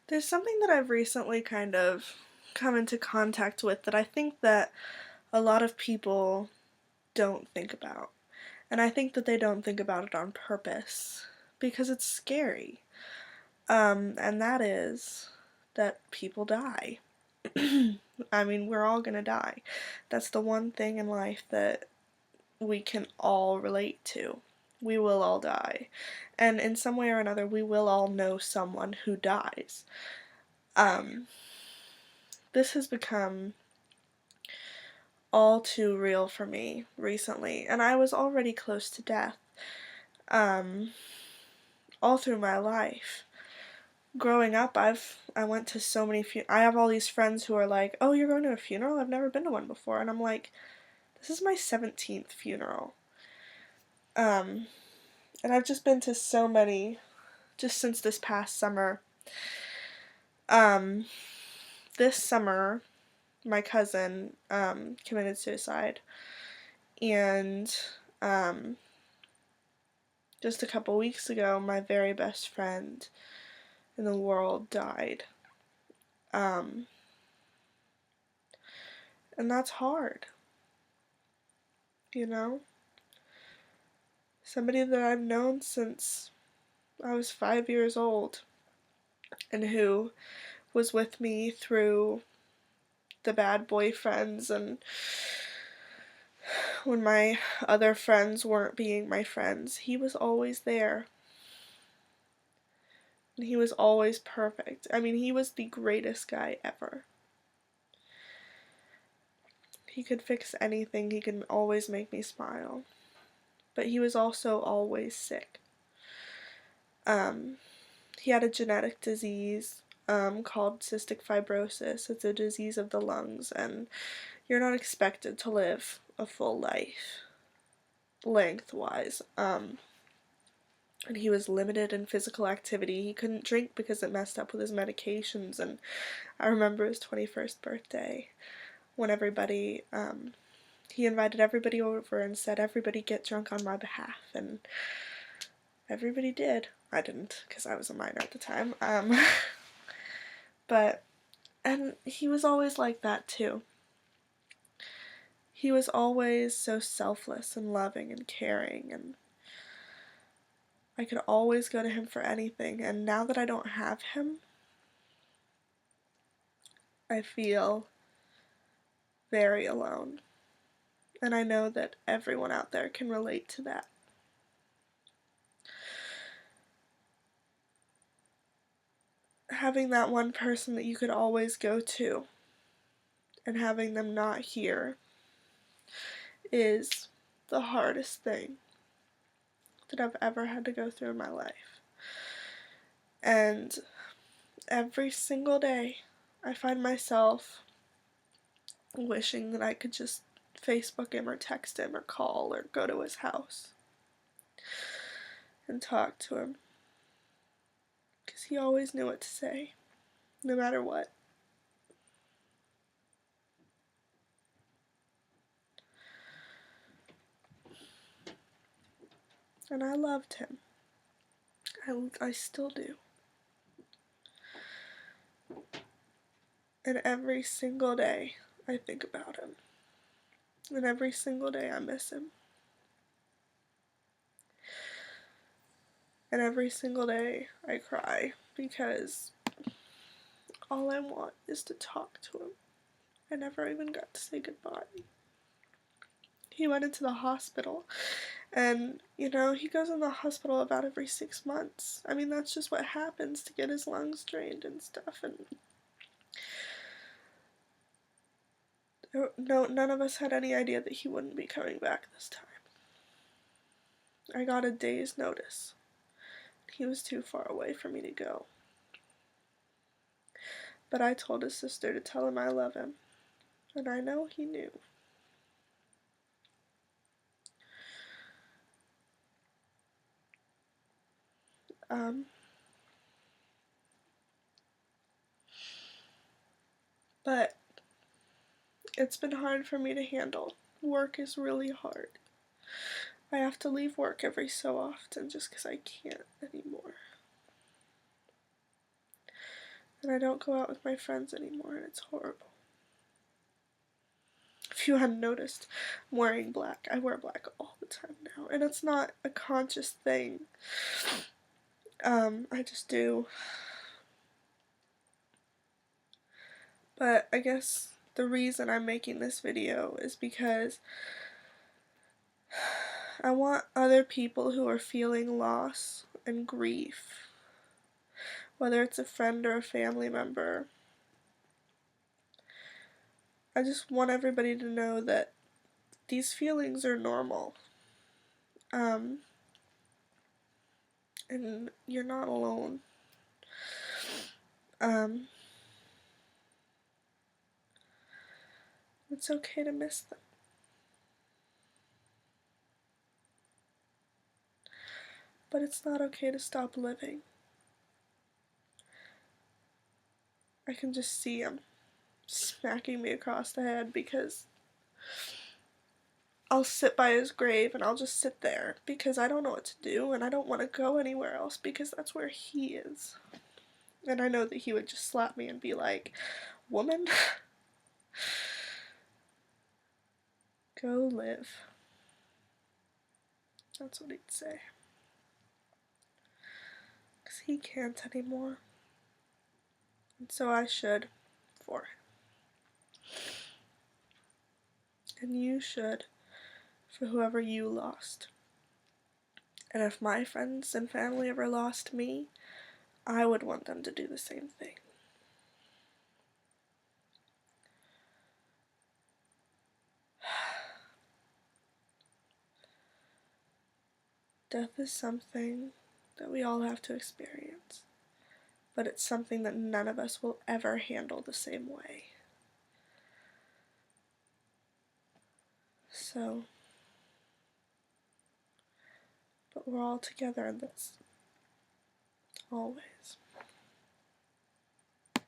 There's something that I've recently kind of come into contact with that I think that a lot of people don't think about. And I think that they don't think about it on purpose because it's scary. And that is that people die. I mean, we're all gonna die. That's the one thing in life that we can all relate to. We will all die. And in some way or another, we will all know someone who dies. Um, this has become all too real for me recently, and I was already close to death, um, all through my life. Growing up, I went to so many I have all these friends who are like, "Oh, you're going to a funeral? I've never been to one before." And I'm like, "This is my 17th funeral." Um, and I've just been to so many just since this past summer. Um, this summer, my cousin committed suicide, and um, just a couple weeks ago, my very best friend in the world died. Um, and that's hard, you know? Somebody that I've known since I was 5 years old and who was with me through the bad boyfriends and when my other friends weren't being my friends. He was always there. And he was always perfect. I mean, he was the greatest guy ever. He could fix anything, he could always make me smile. But he was also always sick. Um, he had a genetic disease called cystic fibrosis. It's a disease of the lungs, and you're not expected to live a full life lengthwise. And he was limited in physical activity. He couldn't drink because it messed up with his medications. And I remember his 21st birthday when he invited everybody over and said, "Everybody get drunk on my behalf." And everybody did. I didn't because I was a minor at the time. But, and he was always like that too. He was always so selfless and loving and caring, and I could always go to him for anything. And now that I don't have him, I feel very alone. And I know that everyone out there can relate to that. Having that one person that you could always go to and having them not here is the hardest thing that I've ever had to go through in my life. And every single day, I find myself wishing that I could just Facebook him or text him or call or go to his house and talk to him. Because he always knew what to say, no matter what. And I loved him. I still do. And every single day, I think about him. And every single day, I miss him. And every single day, I cry because all I want is to talk to him. I never even got to say goodbye. He went into the hospital, and, he goes in the hospital about every 6 months. I mean, that's just what happens to get his lungs drained and stuff, and no, none of us had any idea that he wouldn't be coming back this time. I got a day's notice. He was too far away for me to go. But I told his sister to tell him I love him, and I know he knew. Um, but it's been hard for me to handle. Work is really hard. I have to leave work every so often just because I can't anymore. And I don't go out with my friends anymore, and it's horrible. If you hadn't noticed, I'm wearing black. I wear black all the time now, and it's not a conscious thing. I just do. But I guess the reason I'm making this video is because I want other people who are feeling loss and grief, whether it's a friend or a family member, I just want everybody to know that these feelings are normal. And you're not alone. It's okay to miss them. But it's not okay to stop living. I can just see him smacking me across the head because I'll sit by his grave and I'll just sit there because I don't know what to do and I don't want to go anywhere else because that's where he is. And I know that he would just slap me and be like, "Woman, go live." That's what he'd say. Because he can't anymore. And so I should for him. And you should for whoever you lost. And if my friends and family ever lost me, I would want them to do the same thing. Death is something that we all have to experience, but it's something that none of us will ever handle the same way. So, but we're all together in this, always.